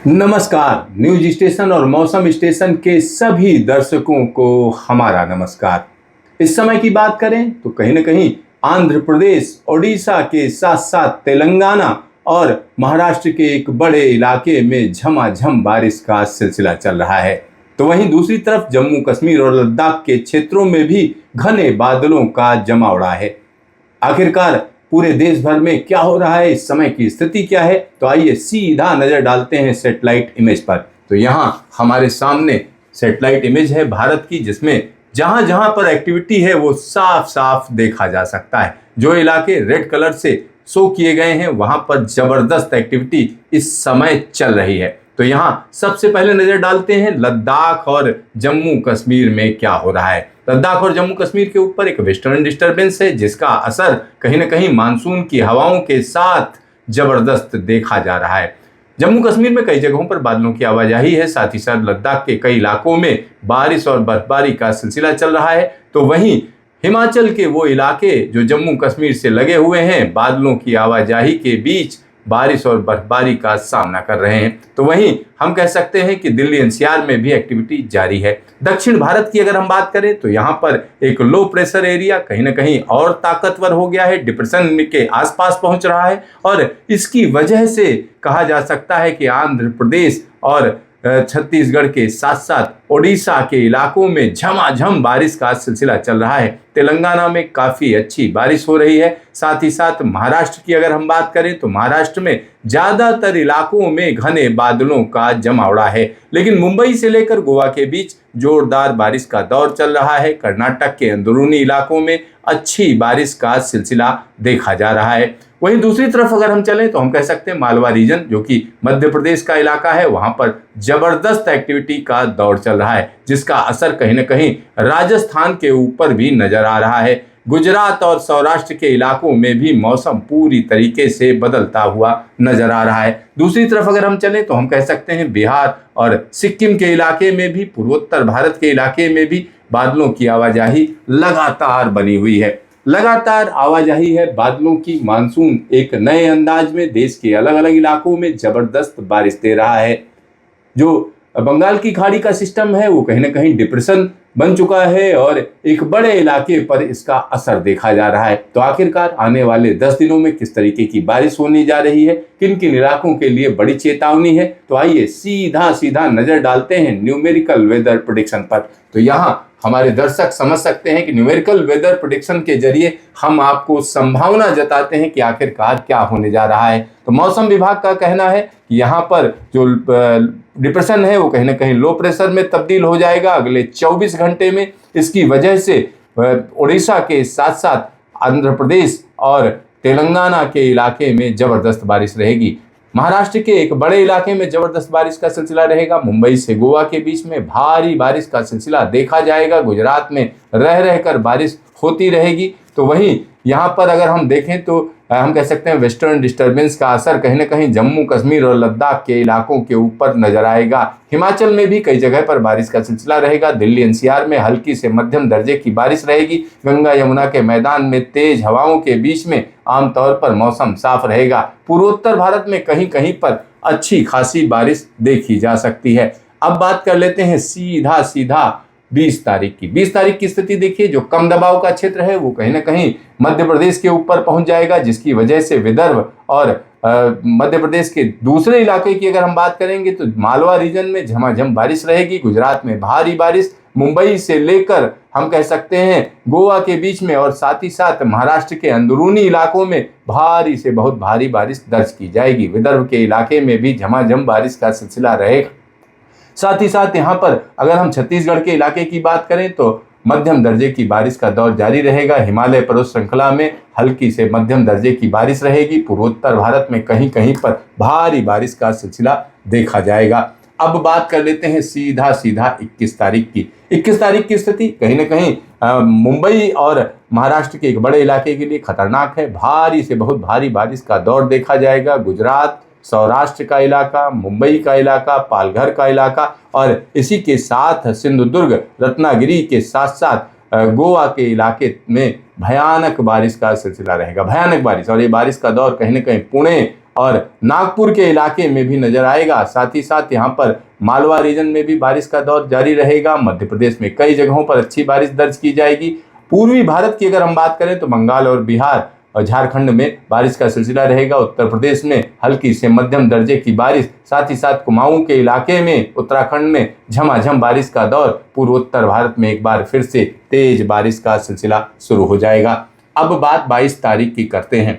नमस्कार। News station और मौसम स्टेशन के सभी दर्शकों को हमारा नमस्कार। इस समय की बात करें तो कहीं ना कहीं आंध्र प्रदेश, ओडिशा के साथ साथ तेलंगाना और महाराष्ट्र के एक बड़े इलाके में झमाझम बारिश का सिलसिला चल रहा है। तो वहीं दूसरी तरफ जम्मू कश्मीर और लद्दाख के क्षेत्रों में भी घने बादलों का जमावड़ा है। आखिरकार पूरे देश भर में क्या हो रहा है, इस समय की स्थिति क्या है, तो आइए सीधा नजर डालते हैं सैटेलाइट इमेज पर। तो यहाँ हमारे सामने सैटेलाइट इमेज है भारत की, जिसमें जहां जहां पर एक्टिविटी है वो साफ साफ देखा जा सकता है। जो इलाके रेड कलर से शो किए गए हैं वहां पर जबरदस्त एक्टिविटी इस समय चल रही है। तो यहाँ सबसे पहले नजर डालते हैं लद्दाख और जम्मू कश्मीर में क्या हो रहा है। लद्दाख और जम्मू कश्मीर के ऊपर एक वेस्टर्न डिस्टरबेंस है, जिसका असर कहीं ना कहीं मानसून की हवाओं के साथ जबरदस्त देखा जा रहा है। जम्मू कश्मीर में कई जगहों पर बादलों की आवाजाही है, साथ ही साथ लद्दाख के कई इलाकों में बारिश और बर्फबारी का सिलसिला चल रहा है। तो वहीं हिमाचल के वो इलाके जो जम्मू कश्मीर से लगे हुए हैं, बादलों की आवाजाही के बीच बारिश और बर्फबारी का सामना कर रहे हैं। तो वहीं हम कह सकते हैं कि दिल्ली एनसीआर में भी एक्टिविटी जारी है। दक्षिण भारत की अगर हम बात करें तो यहाँ पर एक लो प्रेशर एरिया कहीं ना कहीं और ताकतवर हो गया है, डिप्रेशन के आसपास पहुंच रहा है और इसकी वजह से कहा जा सकता है कि आंध्र प्रदेश और छत्तीसगढ़ के साथ साथ ओडिशा के इलाकों में झमाझम बारिश का सिलसिला चल रहा है। तेलंगाना में काफ़ी अच्छी बारिश हो रही है। साथ ही साथ महाराष्ट्र की अगर हम बात करें तो महाराष्ट्र में ज़्यादातर इलाकों में घने बादलों का जमावड़ा है, लेकिन मुंबई से लेकर गोवा के बीच जोरदार बारिश का दौर चल रहा है। कर्नाटक के अंदरूनी इलाकों में अच्छी बारिश का सिलसिला देखा जा रहा है। वहीं दूसरी तरफ अगर हम चलें तो हम कह सकते हैं मालवा रीजन, जो कि मध्य प्रदेश का इलाका है, वहां पर जबरदस्त एक्टिविटी का दौर चल रहा है, जिसका असर कहीं ना कहीं राजस्थान के ऊपर भी नजर आ रहा है। गुजरात और सौराष्ट्र के इलाकों में भी मौसम पूरी तरीके से बदलता हुआ नजर आ रहा है। दूसरी तरफ अगर हम चलें तो हम कह सकते हैं बिहार और सिक्किम के इलाके में भी, पूर्वोत्तर भारत के इलाके में भी बादलों की आवाजाही लगातार बनी हुई है। लगातार आवाजाही है बादलों की। मानसून एक नए अंदाज में देश के अलग अलग इलाकों में जबरदस्त बारिश दे रहा है। जो बंगाल की खाड़ी का सिस्टम है वो कहीं ना कहीं डिप्रेशन बन चुका है और एक बड़े इलाके पर इसका असर देखा जा रहा है। तो आखिरकार आने वाले 10 दिनों में किस तरीके की बारिश होने जा रही है, किन किन इलाकों के लिए बड़ी चेतावनी है, तो आइए सीधा सीधा नजर डालते हैं न्यूमेरिकल वेदर प्रेडिक्शन पर। तो यहाँ हमारे दर्शक समझ सकते हैं कि न्यूमेरिकल वेदर प्रेडिक्शन के जरिए हम आपको संभावना जताते हैं कि आखिरकार क्या होने जा रहा है। तो मौसम विभाग का कहना है कि यहाँ पर जो डिप्रेशन है वो कहीं ना कहीं लो प्रेशर में तब्दील हो जाएगा अगले 24 घंटे में। इसकी वजह से उड़ीसा के साथ साथ आंध्र प्रदेश और तेलंगाना के इलाके में जबरदस्त बारिश रहेगी। महाराष्ट्र के एक बड़े इलाके में जबरदस्त बारिश का सिलसिला रहेगा। मुंबई से गोवा के बीच में भारी बारिश का सिलसिला देखा जाएगा। गुजरात में रह रहकर बारिश होती रहेगी। तो वहीं यहाँ पर अगर हम देखें तो हम कह सकते हैं वेस्टर्न डिस्टर्बेंस का असर कहीं ना कहीं जम्मू कश्मीर और लद्दाख के इलाकों के ऊपर नजर आएगा। हिमाचल में भी कई जगह पर बारिश का सिलसिला रहेगा। दिल्ली एनसीआर में हल्की से मध्यम दर्जे की बारिश रहेगी। गंगा यमुना के मैदान में तेज हवाओं के बीच में आमतौर पर मौसम साफ रहेगा। पूर्वोत्तर भारत में कहीं कहीं पर अच्छी खासी बारिश देखी जा सकती है। अब बात कर लेते हैं सीधा सीधा 20 तारीख की। 20 तारीख की स्थिति देखिए, जो कम दबाव का क्षेत्र है वो कहीं ना कहीं मध्य प्रदेश के ऊपर पहुंच जाएगा, जिसकी वजह से विदर्भ और मध्य प्रदेश के दूसरे इलाके की अगर हम बात करेंगे तो मालवा रीजन में झमाझम बारिश रहेगी। गुजरात में भारी बारिश, मुंबई से लेकर हम कह सकते हैं गोवा के बीच में और साथ ही साथ महाराष्ट्र के अंदरूनी इलाकों में भारी से बहुत भारी बारिश दर्ज की जाएगी। विदर्भ के इलाके में भी झमाझम बारिश का सिलसिला रहेगा। साथ ही साथ यहाँ पर अगर हम छत्तीसगढ़ के इलाके की बात करें तो मध्यम दर्जे की बारिश का दौर जारी रहेगा। हिमालय पर्वत श्रृंखला में हल्की से मध्यम दर्जे की बारिश रहेगी। पूर्वोत्तर भारत में कहीं कहीं पर भारी बारिश का सिलसिला देखा जाएगा। अब बात कर लेते हैं सीधा सीधा 21 तारीख की। 21 तारीख की स्थिति कहीं ना कहीं मुंबई और महाराष्ट्र के एक बड़े इलाके के लिए खतरनाक है। भारी से बहुत भारी बारिश का दौर देखा जाएगा। गुजरात, सौराष्ट्र का इलाका, मुंबई का इलाका, पालघर का इलाका और इसी के साथ सिंधुदुर्ग, रत्नागिरी के साथ साथ गोवा के इलाके में भयानक बारिश का सिलसिला रहेगा। भयानक बारिश, और ये बारिश का दौर कहीं ना कहीं पुणे और नागपुर के इलाके में भी नजर आएगा। साथ ही साथ यहाँ पर मालवा रीजन में भी बारिश का दौर जारी रहेगा। मध्य प्रदेश में कई जगहों पर अच्छी बारिश दर्ज की जाएगी। पूर्वी भारत की अगर हम बात करें तो बंगाल और बिहार और झारखंड में बारिश का सिलसिला रहेगा। उत्तर प्रदेश में हल्की से मध्यम दर्जे की बारिश, साथ ही साथ कुमाऊं के इलाके में उत्तराखंड में झमाझम बारिश का दौर। पूर्वोत्तर भारत में एक बार फिर से तेज बारिश का सिलसिला शुरू हो जाएगा। अब बात 22 तारीख की करते हैं।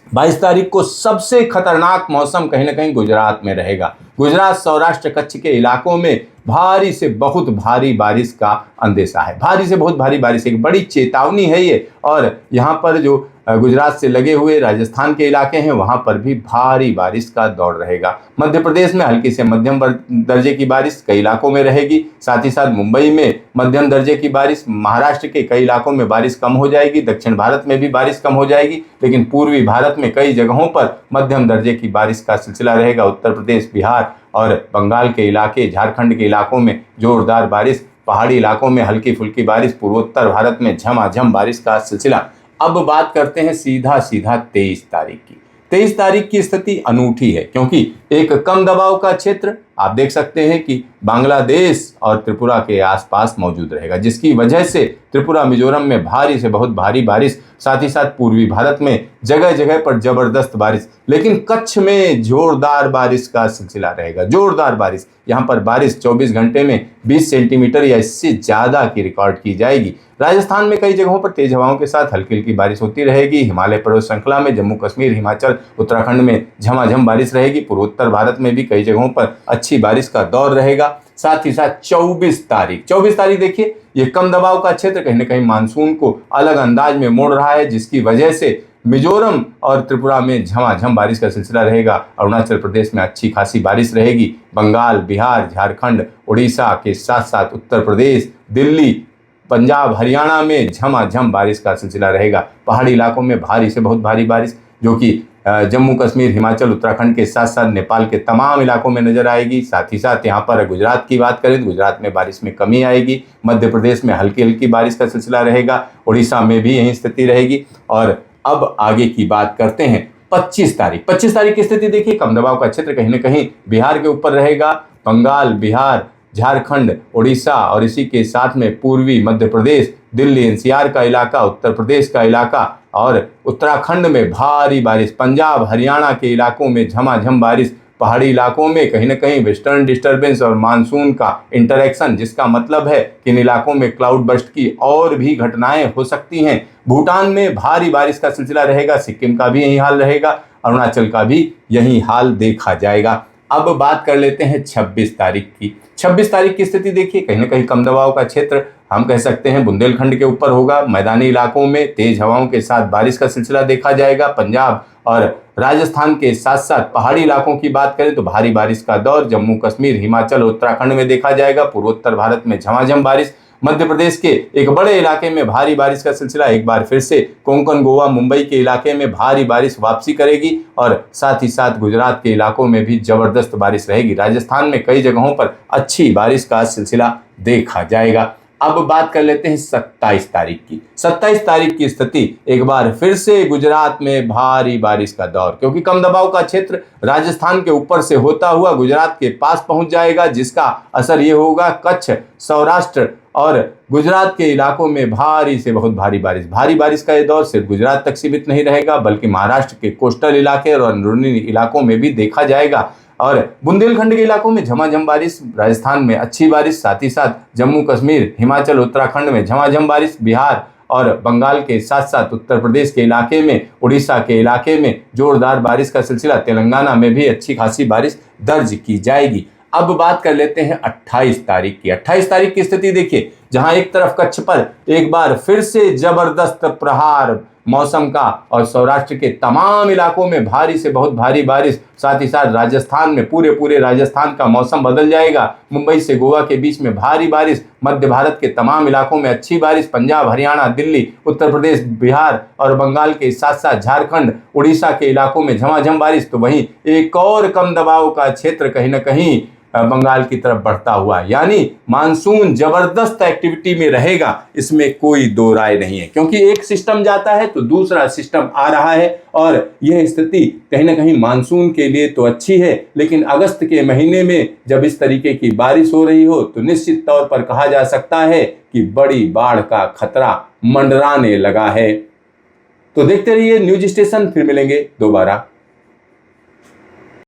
22 तारीख को सबसे खतरनाक मौसम कहीं ना कहीं गुजरात में रहेगा। गुजरात, सौराष्ट्र, कच्छ के इलाकों में भारी से बहुत भारी बारिश का अंदेशा है। भारी से बहुत भारी बारिश, एक बड़ी चेतावनी है ये। और यहाँ पर जो गुजरात से लगे हुए राजस्थान के इलाके हैं वहां पर भी भारी बारिश का दौर रहेगा। मध्य प्रदेश में हल्की से मध्यम दर्जे की बारिश कई इलाकों में रहेगी। साथ ही साथ मुंबई में मध्यम दर्जे की बारिश, महाराष्ट्र के कई इलाकों में बारिश कम हो जाएगी, दक्षिण भारत में भी बारिश कम हो जाएगी, लेकिन पूर्वी भारत में कई जगहों पर मध्यम दर्जे की बारिश का सिलसिला रहेगा। उत्तर प्रदेश, बिहार और बंगाल के इलाके, झारखंड के इलाकों में जोरदार बारिश, पहाड़ी इलाकों में हल्की फुल्की बारिश, पूर्वोत्तर भारत में झमाझम बारिश का सिलसिला। अब बात करते हैं सीधा 23 तारीख की। 23 तारीख की स्थिति अनूठी है क्योंकि एक कम दबाव का क्षेत्र आप देख सकते हैं कि बांग्लादेश और त्रिपुरा के आसपास मौजूद रहेगा, जिसकी वजह से त्रिपुरा, मिजोरम में भारी से बहुत भारी बारिश, साथ ही साथ पूर्वी भारत में जगह जगह पर जबरदस्त बारिश, लेकिन कच्छ में जोरदार बारिश का सिलसिला रहेगा। जोरदार बारिश, यहाँ पर बारिश 24 घंटे में 20 सेंटीमीटर या इससे ज़्यादा की रिकॉर्ड की जाएगी। राजस्थान में कई जगहों पर तेज हवाओं के साथ हल्की हल्की बारिश होती रहेगी। हिमालय पर्वत श्रृंखला में जम्मू कश्मीर, हिमाचल, उत्तराखंड में झमाझम बारिश रहेगी। पूर्वोत्तर भारत में भी कई जगहों पर अच्छी बारिश का दौर रहेगा। साथ ही साथ 24 तारीख देखिए, ये कम दबाव का क्षेत्र कहीं ना कहीं मानसून को अलग अंदाज में मोड़ रहा है, जिसकी वजह से मिजोरम और त्रिपुरा में झमाझम बारिश का सिलसिला रहेगा। अरुणाचल प्रदेश में अच्छी खासी बारिश रहेगी। बंगाल, बिहार, झारखंड, उड़ीसा के साथ साथ उत्तर प्रदेश, दिल्ली, पंजाब, हरियाणा में झमाझम बारिश का सिलसिला रहेगा। पहाड़ी इलाकों में भारी से बहुत भारी बारिश, जो कि जम्मू कश्मीर, हिमाचल, उत्तराखंड के साथ साथ नेपाल के तमाम इलाकों में नजर आएगी। साथ ही साथ यहाँ पर गुजरात की बात करें तो गुजरात में बारिश में कमी आएगी। मध्य प्रदेश में हल्की हल्की बारिश का सिलसिला रहेगा। उड़ीसा में भी यही स्थिति रहेगी। और अब आगे की बात करते हैं 25 तारीख की स्थिति देखिए, कम दबाव का क्षेत्र कहीं ना कहीं बिहार के ऊपर रहेगा। बंगाल, बिहार, झारखंड, उड़ीसा और इसी के साथ में पूर्वी मध्य प्रदेश, दिल्ली एनसीआर का इलाका, उत्तर प्रदेश का इलाका और उत्तराखंड में भारी बारिश, पंजाब, हरियाणा के इलाकों में झमाझम बारिश, पहाड़ी इलाकों में कहीं ना कहीं वेस्टर्न डिस्टर्बेंस और मानसून का इंटरेक्शन, जिसका मतलब है कि इन इलाकों में क्लाउड बर्स्ट की और भी घटनाएं हो सकती हैं। भूटान में भारी बारिश का सिलसिला रहेगा। सिक्किम का भी यही हाल रहेगा। अरुणाचल का भी यही हाल देखा जाएगा। अब बात कर लेते हैं 26 तारीख की। 26 तारीख की स्थिति देखिए, कहीं ना कहीं कम दबाव का क्षेत्र हम कह सकते हैं बुंदेलखंड के ऊपर होगा। मैदानी इलाकों में तेज हवाओं के साथ बारिश का सिलसिला देखा जाएगा। पंजाब और राजस्थान के साथ साथ पहाड़ी इलाकों की बात करें तो भारी बारिश का दौर जम्मू कश्मीर, हिमाचल, उत्तराखंड में देखा जाएगा। पूर्वोत्तर भारत में झमाझम बारिश, मध्य प्रदेश के एक बड़े इलाके में भारी बारिश का सिलसिला एक बार फिर से कोंकण, गोवा, मुंबई के इलाके में भारी बारिश वापसी करेगी। और साथ ही साथ गुजरात के इलाकों में भी जबरदस्त बारिश रहेगी। राजस्थान में कई जगहों पर अच्छी बारिश का सिलसिला देखा जाएगा। अब बात कर लेते हैं 27 तारीख की। 27 तारीख की स्थिति एक बार फिर से गुजरात में भारी बारिश का दौर, क्योंकि कम दबाव का क्षेत्र राजस्थान के ऊपर से होता हुआ गुजरात के पास पहुंच जाएगा, जिसका असर ये होगा कच्छ, सौराष्ट्र और गुजरात के इलाकों में भारी से बहुत भारी बारिश। भारी बारिश का ये दौर सिर्फ गुजरात तक सीमित नहीं रहेगा, बल्कि महाराष्ट्र के कोस्टल इलाके और अंदरूनी इलाकों में भी देखा जाएगा। और बुंदेलखंड के इलाकों में झमाझम बारिश, राजस्थान में अच्छी बारिश, साथ ही साथ जम्मू कश्मीर, हिमाचल, उत्तराखंड में झमाझम बारिश, बिहार और बंगाल के साथ साथ उत्तर प्रदेश के इलाके में, उड़ीसा के इलाके में जोरदार बारिश का सिलसिला, तेलंगाना में भी अच्छी खासी बारिश दर्ज की जाएगी। अब बात कर लेते हैं 28 तारीख की। 28 तारीख की स्थिति देखिए, जहां एक तरफ कच्छ पर एक बार फिर से जबरदस्त प्रहार मौसम का और सौराष्ट्र के तमाम इलाकों में भारी से बहुत भारी बारिश, साथ ही साथ राजस्थान में पूरे राजस्थान का मौसम बदल जाएगा। मुंबई से गोवा के बीच में भारी बारिश, मध्य भारत के तमाम इलाकों में अच्छी बारिश, पंजाब, हरियाणा, दिल्ली, उत्तर प्रदेश, बिहार और बंगाल के साथ साथ झारखंड, उड़ीसा के इलाकों में झमाझम बारिश। तो वहीं एक और कम दबाव का क्षेत्र कहीं ना कहीं बंगाल की तरफ बढ़ता हुआ, यानी मानसून जबरदस्त एक्टिविटी में रहेगा, इसमें कोई दो राय नहीं है, क्योंकि एक सिस्टम जाता है तो दूसरा सिस्टम आ रहा है। और यह स्थिति कहीं ना कहीं मानसून के लिए तो अच्छी है, लेकिन अगस्त के महीने में जब इस तरीके की बारिश हो रही हो तो निश्चित तौर पर कहा जा सकता है कि बड़ी बाढ़ का खतरा मंडराने लगा है। तो देखते रहिए न्यूज स्टेशन, फिर मिलेंगे दोबारा।